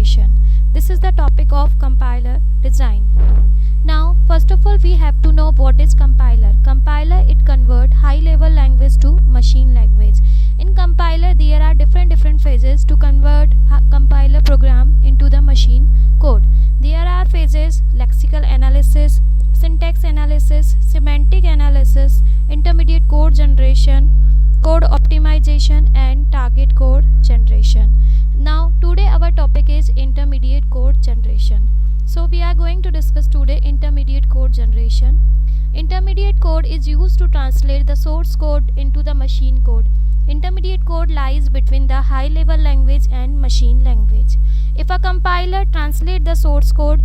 generation. This is the topic of compiler design. Now, first of all, we have to know what is compiler. Compiler, it convert high level language to machine language. In compiler, there are different phases to convert compiler program into the machine code. There are phases: lexical analysis, syntax analysis, semantic analysis, intermediate code generation, code optimization, and target code generation. Now today our topic is intermediate code generation. So we are going to discuss today intermediate code generation. Intermediate code is used to translate the source code into the machine code. Intermediate code lies between the high level language and machine language. If a compiler translates the source code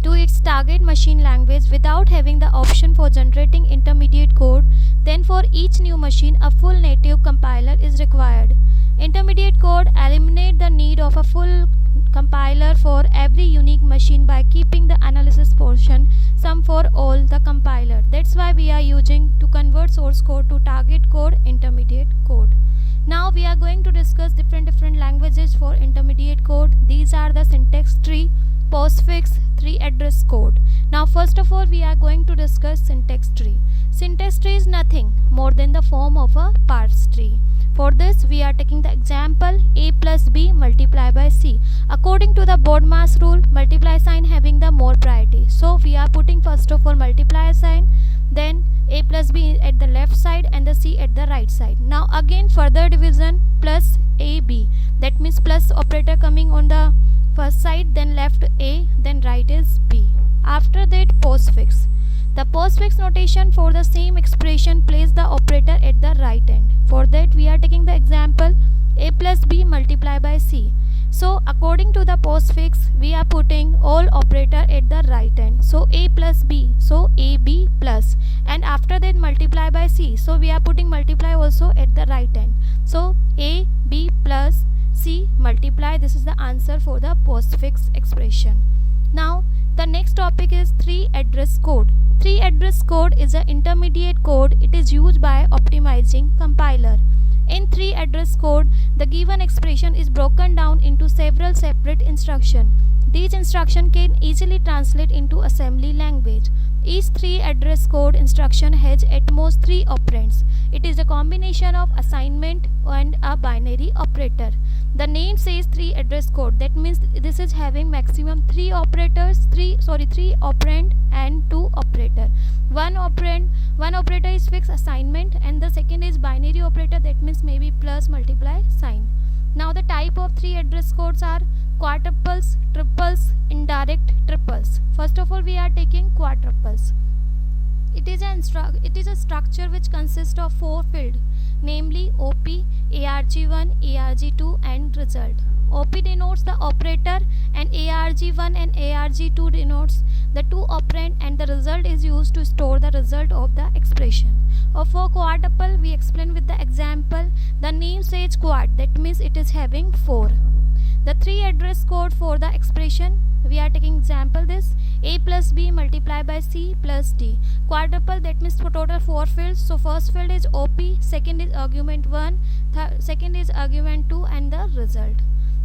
to its target machine language without having the option for generating intermediate code, then for each new machine a full native compiler is required. Intermediate code eliminates the need of a full compiler for every unique machine by keeping the analysis portion sum for all the compiler. That's why we are using to convert source code to target code intermediate code. Now we are going to discuss different languages for intermediate code. These are the syntax tree, postfix, tree address code. Now first of all we are going to discuss syntax tree. Syntax tree is nothing more than the form of a parse tree. For this we are taking the example a plus b multiplied by c. According to the BODMAS rule, multiply sign having the more priority. So we are putting first of all multiply sign, then a plus b at the left side and the c at the right side. Now again further division plus ab, that means plus operator coming on the first side, then left a, then right is b. After that postfix. The postfix notation for the same expression place the operator at the right end. For that we are taking the example a plus b multiplied by c. So according to the postfix we are putting all operator at the right end. So a plus b, so ab plus, and after that multiply by c. So we are putting multiply also at the right end. So a b plus c multiply. This is the answer for the postfix expression. Now the next topic is tree address code. Tree address code is an intermediate code. It is used by optimizing compiler. In tree address code, the given expression is broken down into several separate instructions. These instructions can easily translate into assembly language. Each tree address code instruction has at most 3 operands. It is a combination of assignment and a binary operator. The name says tree address code. That means this is having maximum 3 operators, 3 operand and 2 operator. One operator is fixed assignment and the second is binary operator, that means maybe plus multiply sign. Now the type of tree address codes are quadruples, triples, indirect triples. First of all we are taking quadruples. It is a structure which consists of 4 fields, namely OP, ARG1, ARG2 and result. OP denotes the operator and ARG1 and ARG2 denotes the 2 operand, and the result is used to store the result of the expression. For quadruple we explain with the example. The name says quad, that means it is having 4. The 3 address code for the expression, we are taking example this a plus b multiplied by c plus d. Quadruple, that means for total 4 fields. So first field is op, second is argument 1, second is argument 2 and the result.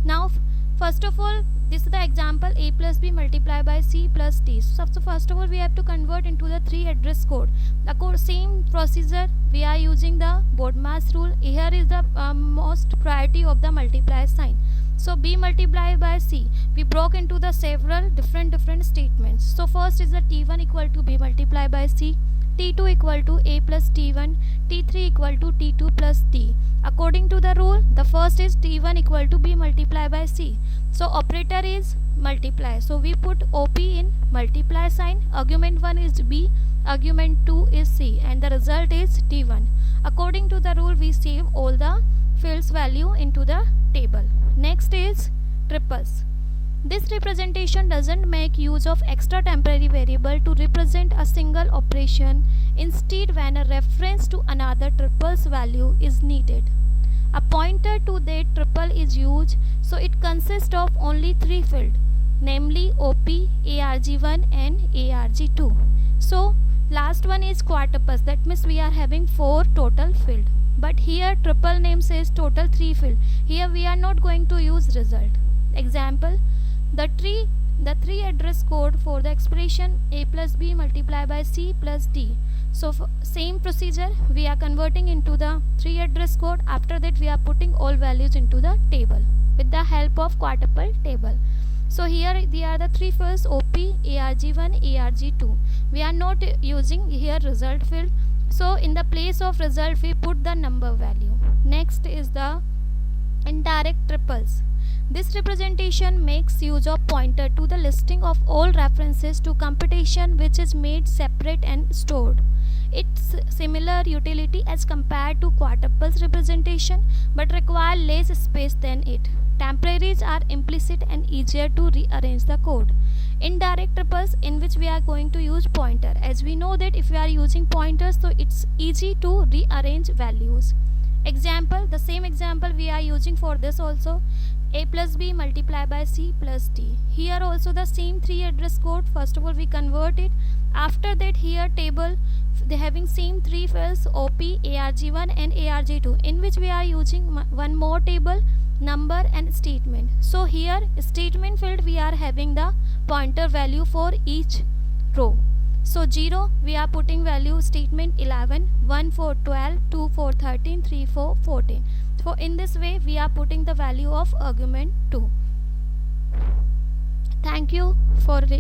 Now first of all this is the example a plus b multiplied by c plus d. So first of all we have to convert into the 3 address code. The same procedure we are using the BODMAS rule. Here is the most priority of the multiply sign. So b multiplied by c, we broke into the several different statements. So first is the t1 equal to b multiplied by c, t2 equal to a plus t1, t3 equal to t2 plus d. According to the rule, the first is t1 equal to b multiplied by c. So operator is multiply. So we put op in multiply sign. Argument 1 is b, argument 2 is c, and the result is t1. According to the rule, we save all the fields value into the table. Next is triples. This representation doesn't make use of extra temporary variable to represent a single operation. Instead, when a reference to another triple's value is needed, a pointer to that triple is used. So it consists of only 3 fields, namely OP, ARG1 and ARG2. So last one is quadruples, that means we are having 4 total fields. But here triple name says total 3 field. Here we are not going to use result. Example, the three address code for the expression a plus b multiplied by c plus d. So same procedure, we are converting into the 3 address code. After that we are putting all values into the table with the help of quadruple table. So here they are the 3 fields, OP, ARG1, ARG2. We are not using here result field. So in the place of result we put the number value. Next is the indirect triples. This representation makes use of pointer to the listing of all references to computation which is made separate and stored. It's similar utility as compared to quadruples representation but require less space than it. Temporaries are implicit and easier to rearrange the code. Indirect triples, in which we are going to use pointer, as we know that if we are using pointers, so it's easy to rearrange values. Example, the same example we are using for this also, a plus b multiplied by c plus d. Here also the same 3 address code. First of all we convert it. After that here table, they having same 3 fields, OP, ARG1 and ARG2, in which we are using one more table, number and statement. So here statement field we are having the pointer value for each row. So 0 we are putting value statement 11, 1 for 12, 2 for 13, 3 for 14. So in this way we are putting the value of argument 2. Thank you for